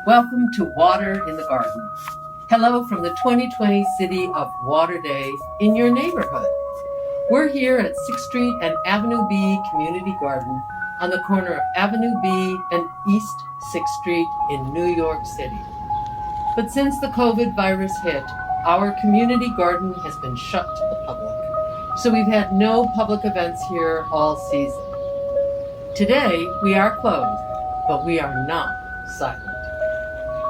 Welcome to Water in the Garden. Hello from the 2020 City of Water Days in your neighborhood. We're here at 6th Street and Avenue B Community Garden on the corner of Avenue B and East 6th Street in New York City. But since the COVID virus hit, our community garden has been shut to the public. So we've had no public events here all season. Today, we are closed, but we are not silent.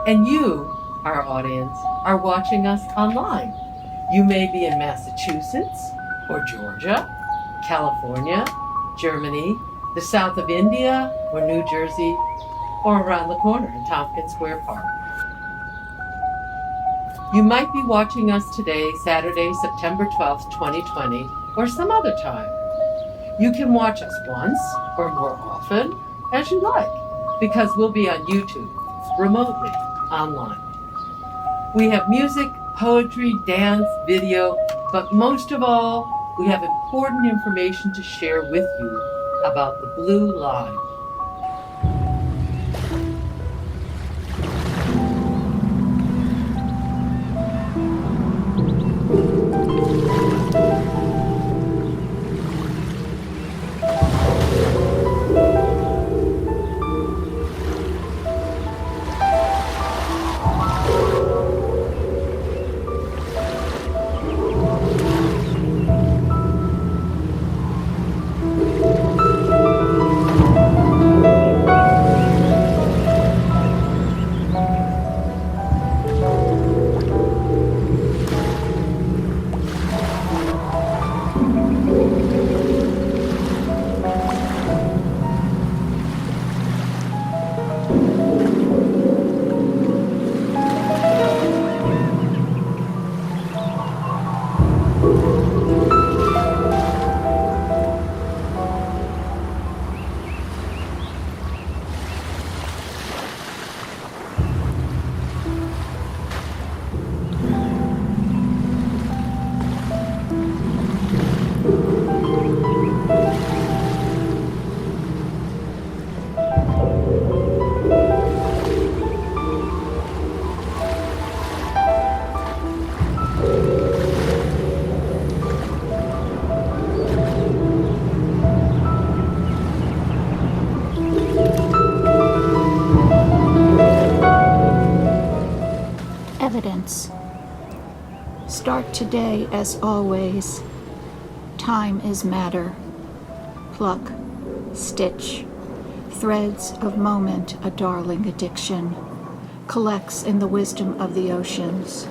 And you, our audience, are watching us online. You may be in Massachusetts or Georgia, California, Germany, the south of India or New Jersey, or around the corner in Tompkins Square Park. You might be watching us today, Saturday, September 12th, 2020, or some other time. You can watch us once or more often as you like, because we'll be on YouTube, remotely, online. We have music, poetry, dance, video, but most of all, we have important information to share with you about the Blue Line. Evidence. Start today as always. Time is matter. Pluck, stitch, threads of moment, a darling addiction, collects in the wisdom of the oceans.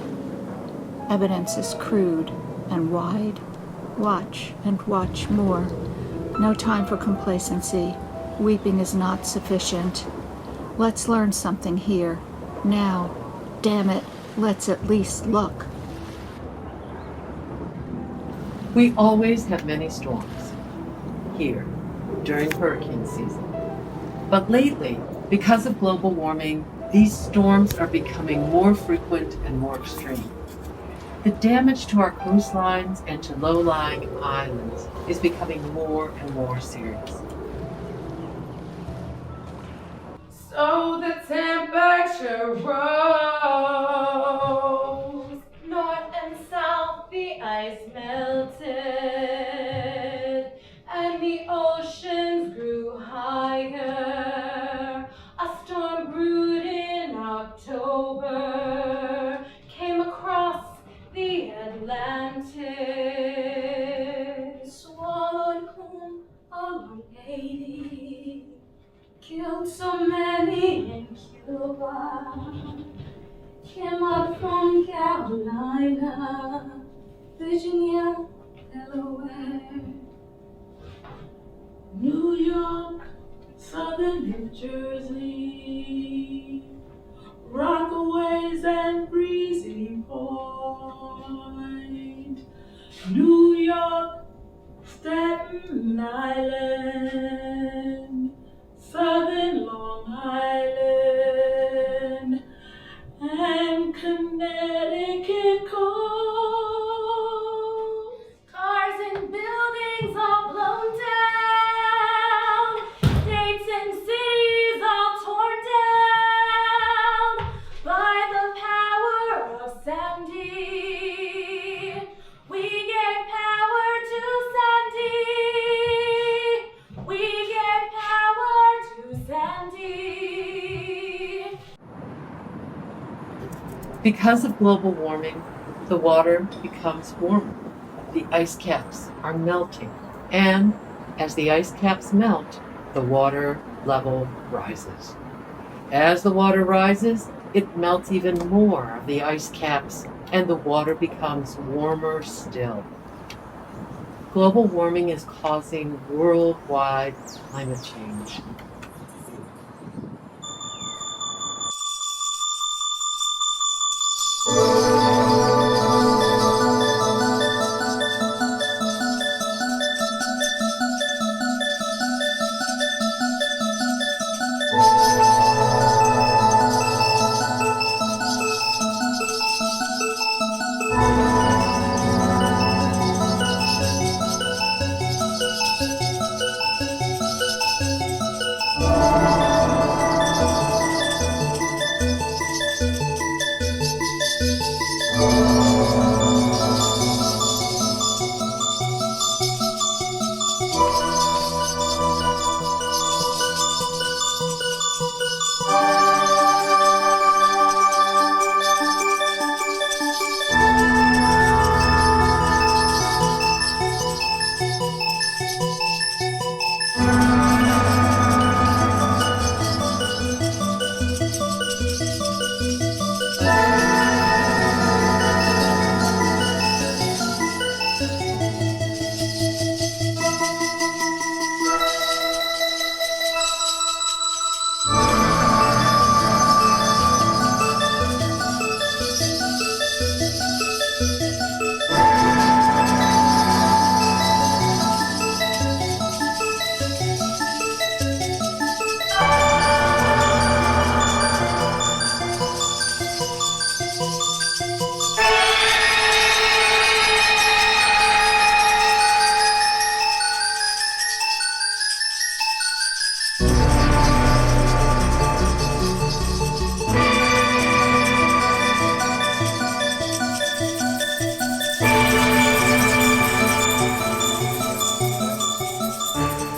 Evidence is crude and wide. Watch and watch more. No time for complacency. Weeping is not sufficient. Let's learn something here, now. Damn it, let's at least look. We always have many storms here during hurricane season. But lately, because of global warming, these storms are becoming more frequent and more extreme. The damage to our coastlines and to low-lying islands is becoming more and more serious. So the temperature rose, north and south the ice melted, and the oceans grew higher. A storm brewed in October came across the Atlantic, swallowed home a long lady, killed so many in Cuba, came up from Carolina, Virginia, Delaware, New York, southern New Jersey, Rockaways and Breezy Point, New York, Staten Island, southern Long Island, and Connecticut coast. Cars and buildings all blown down, states and cities all torn down, Because of global warming, the water becomes warmer. The ice caps are melting, and as the ice caps melt, the water level rises. As the water rises, it melts even more of the ice caps, and the water becomes warmer still. Global warming is causing worldwide climate change.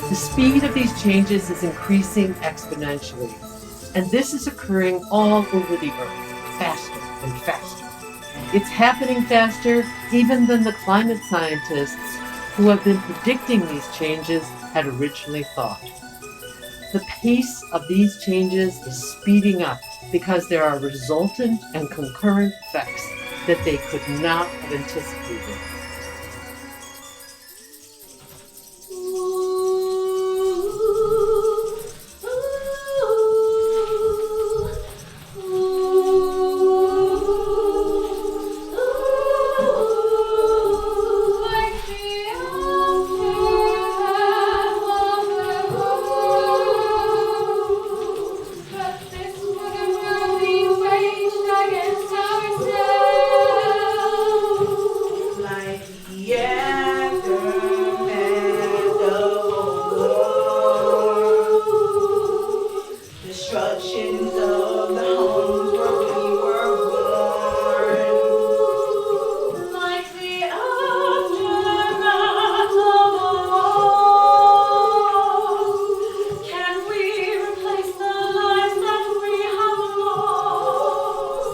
The speed of these changes is increasing exponentially, and this is occurring all over the earth, faster and faster. It's happening faster even than the climate scientists who have been predicting these changes had originally thought. The pace of these changes is speeding up because there are resultant and concurrent effects that they could not have anticipated. Destructions of the homes where we were born, Like the aftermath of a loss. Can we replace the lives that we have lost?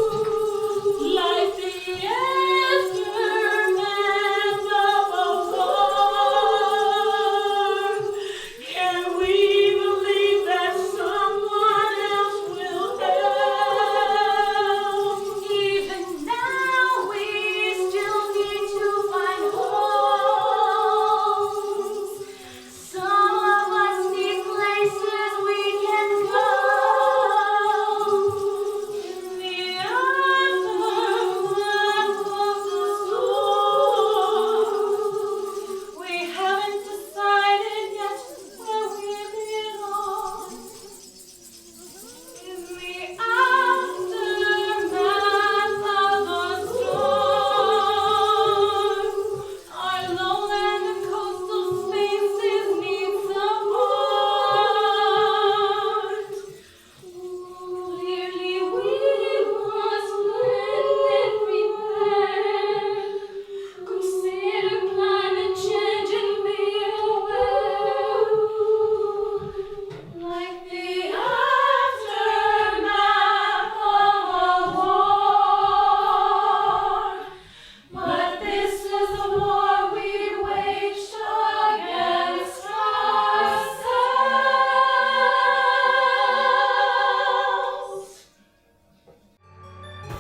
Like the aftermath of a war. Can we believe that someone else will help?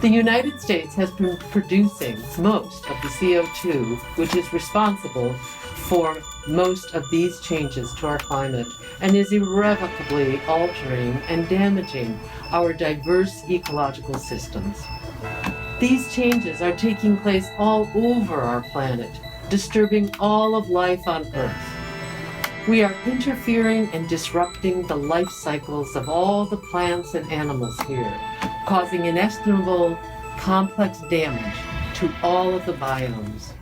The United States has been producing most of the CO2, which is responsible for most of these changes to our climate and is irrevocably altering and damaging our diverse ecological systems. These changes are taking place all over our planet, disturbing all of life on Earth. We are interfering and disrupting the life cycles of all the plants and animals here, causing inestimable, complex damage to all of the biomes.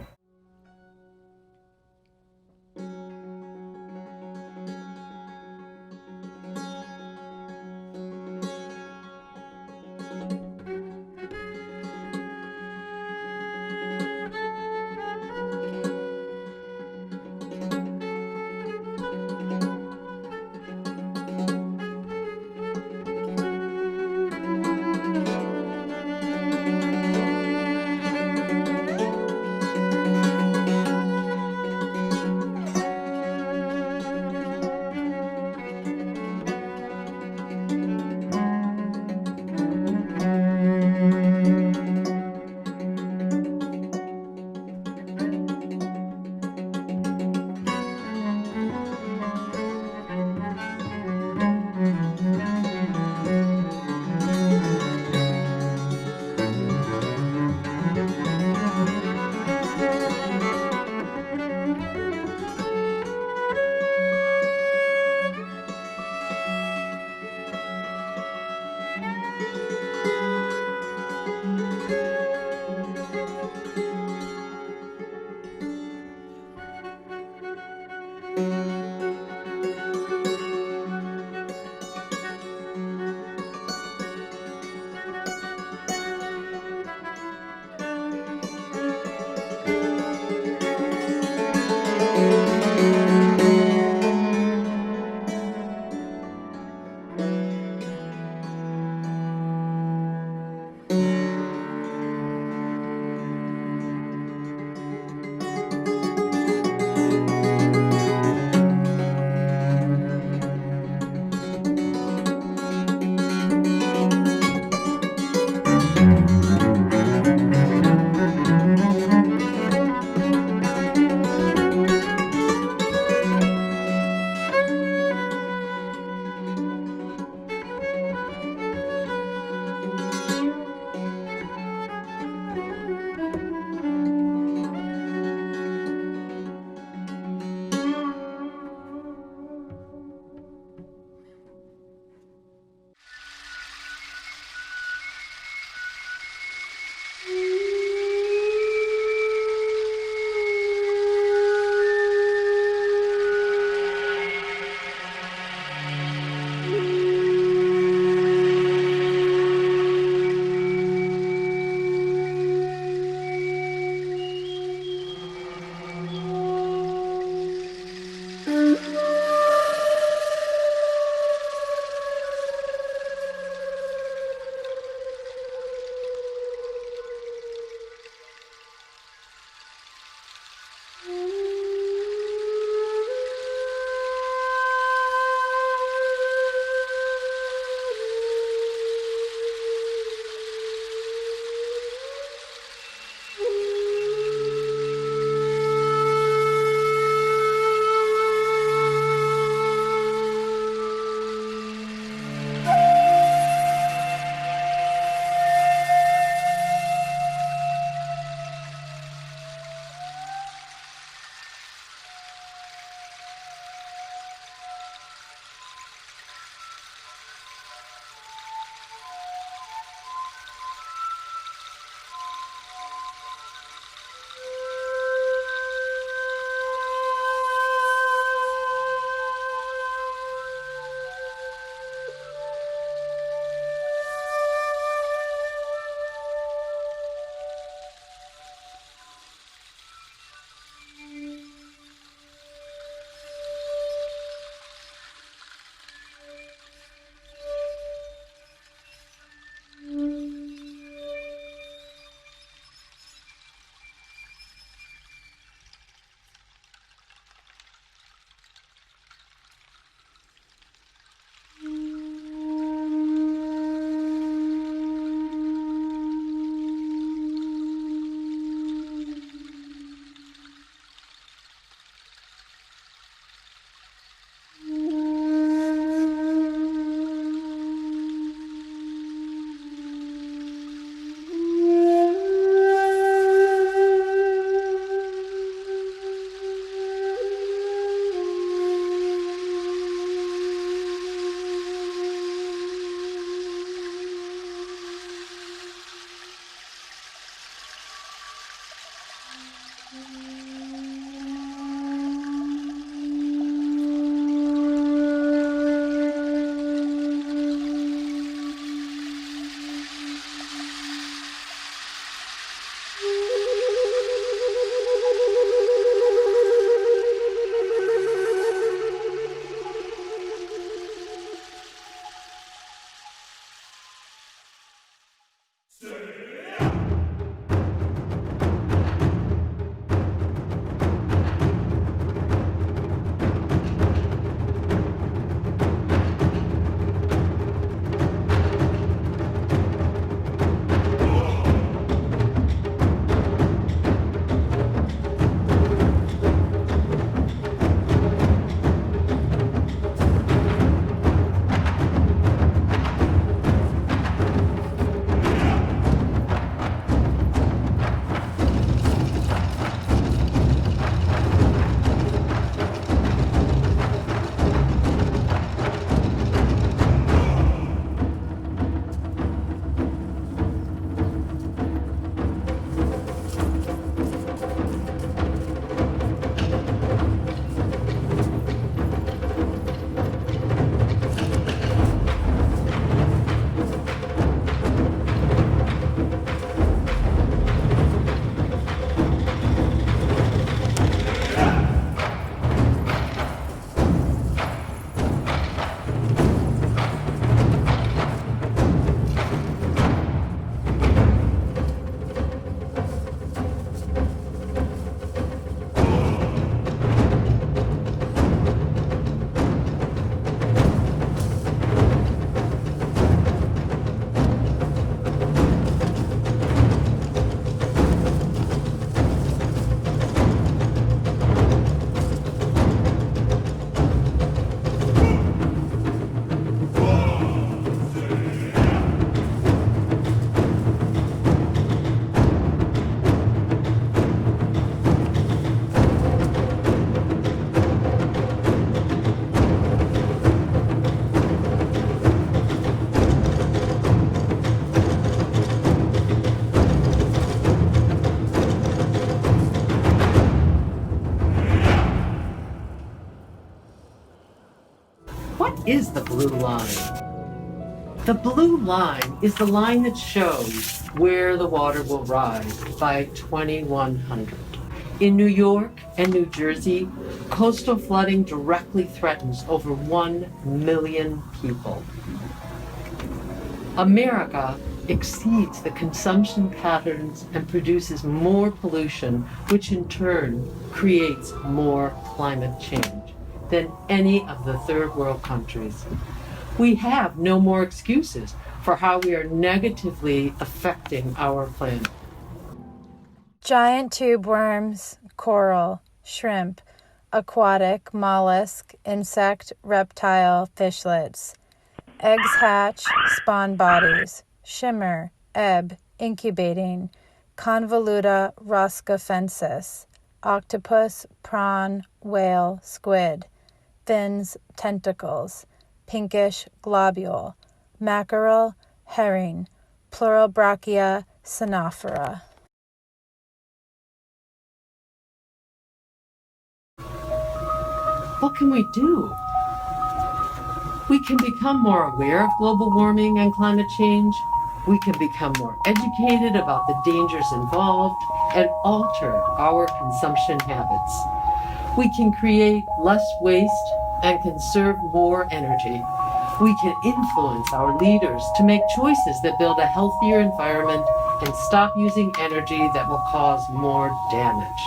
is the blue line? The blue line is the line that shows where the water will rise by 2100. In New York and New Jersey, coastal flooding directly threatens over 1 million people. America exceeds the consumption patterns and produces more pollution, which in turn creates more climate change than any of the third world countries. We have no more excuses for how we are negatively affecting our planet. Giant tube worms, coral, shrimp, aquatic, mollusk, insect, reptile, fishlets. Eggs hatch, spawn bodies, shimmer, ebb, incubating, convoluta roscafensis, octopus, prawn, whale, squid, fins, tentacles, pinkish globule, mackerel, herring, pleurobrachia, cenophora. What can we do? We can become more aware of global warming and climate change. We can become more educated about the dangers involved and alter our consumption habits. We can create less waste and conserve more energy. We can influence our leaders to make choices that build a healthier environment and stop using energy that will cause more damage.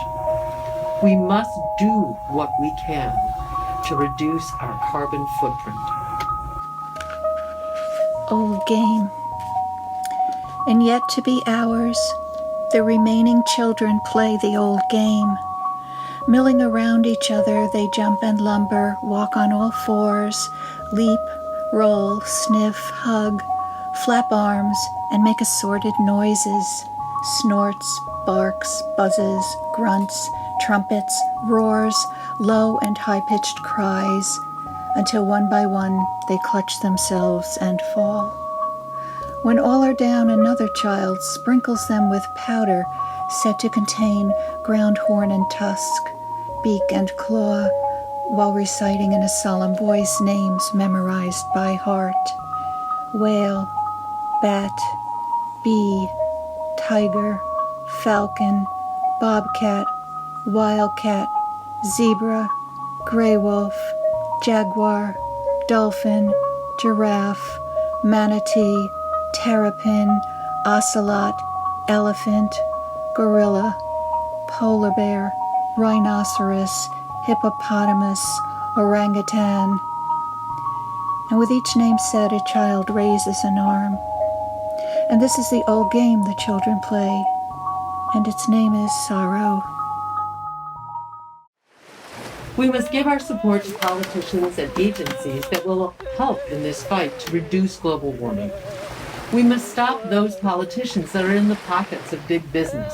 We must do what we can to reduce our carbon footprint. Old game. And yet to be ours, the remaining children play the old game. Milling around each other, they jump and lumber, walk on all fours, leap, roll, sniff, hug, flap arms, and make assorted noises. Snorts, barks, buzzes, grunts, trumpets, roars, low and high-pitched cries, until one by one they clutch themselves and fall. When all are down, another child sprinkles them with powder said to contain ground horn and tusk, beak and claw, while reciting in a solemn voice names memorized by heart. Whale, bat, bee, tiger, falcon, bobcat, wildcat, zebra, gray wolf, jaguar, dolphin, giraffe, manatee, terrapin, ocelot, elephant, gorilla, polar bear, rhinoceros, hippopotamus, orangutan. And with each name said, a child raises an arm. And this is the old game the children play, and its name is sorrow. We must give our support to politicians and agencies that will help in this fight to reduce global warming. We must stop those politicians that are in the pockets of big business.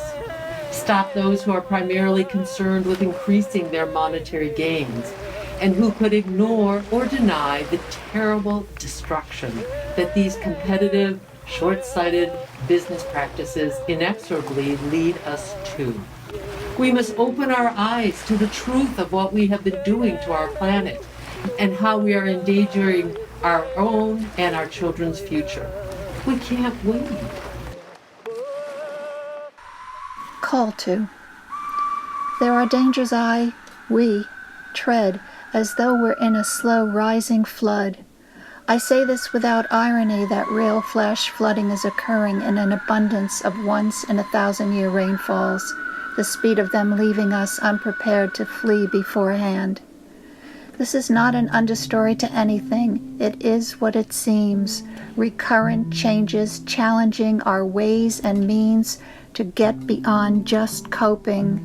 Stop those who are primarily concerned with increasing their monetary gains and who could ignore or deny the terrible destruction that these competitive, short-sighted business practices inexorably lead us to. We must open our eyes to the truth of what we have been doing to our planet and how we are endangering our own and our children's future. We can't wait. Call to. There are dangers we tread as though we're in a slow rising flood. I say this without irony that real flash flooding is occurring in an abundance of once in 1,000-year rainfalls, the speed of them leaving us unprepared to flee beforehand. This is not an understory to anything. It is what it seems. Recurrent changes challenging our ways and means to get beyond just coping.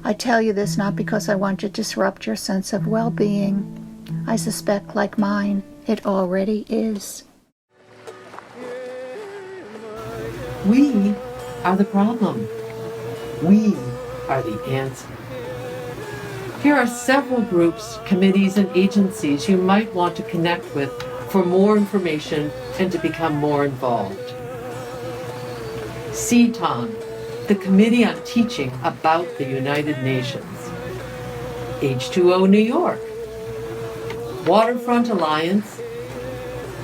I tell you this not because I want to disrupt your sense of well-being. I suspect, like mine, it already is. We are the problem. We are the answer. Here are several groups, committees, and agencies you might want to connect with for more information and to become more involved. CTON, the Committee on Teaching About the United Nations. H2O New York. Waterfront Alliance,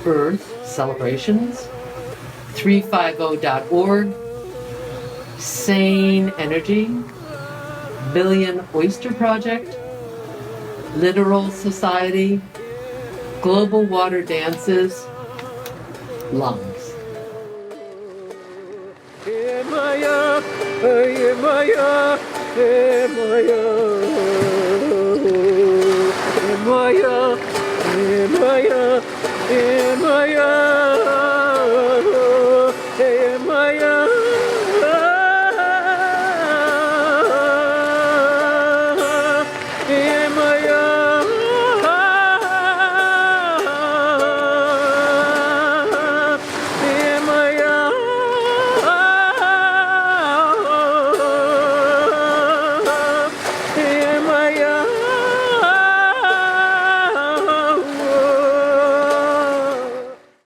Earth Celebrations, 350.org, Sane Energy, Billion Oyster Project, Littoral Society, Global Water Dances, Lungs. Emaya, Emaya, Emaya, Emaya, Emaya, Emaya.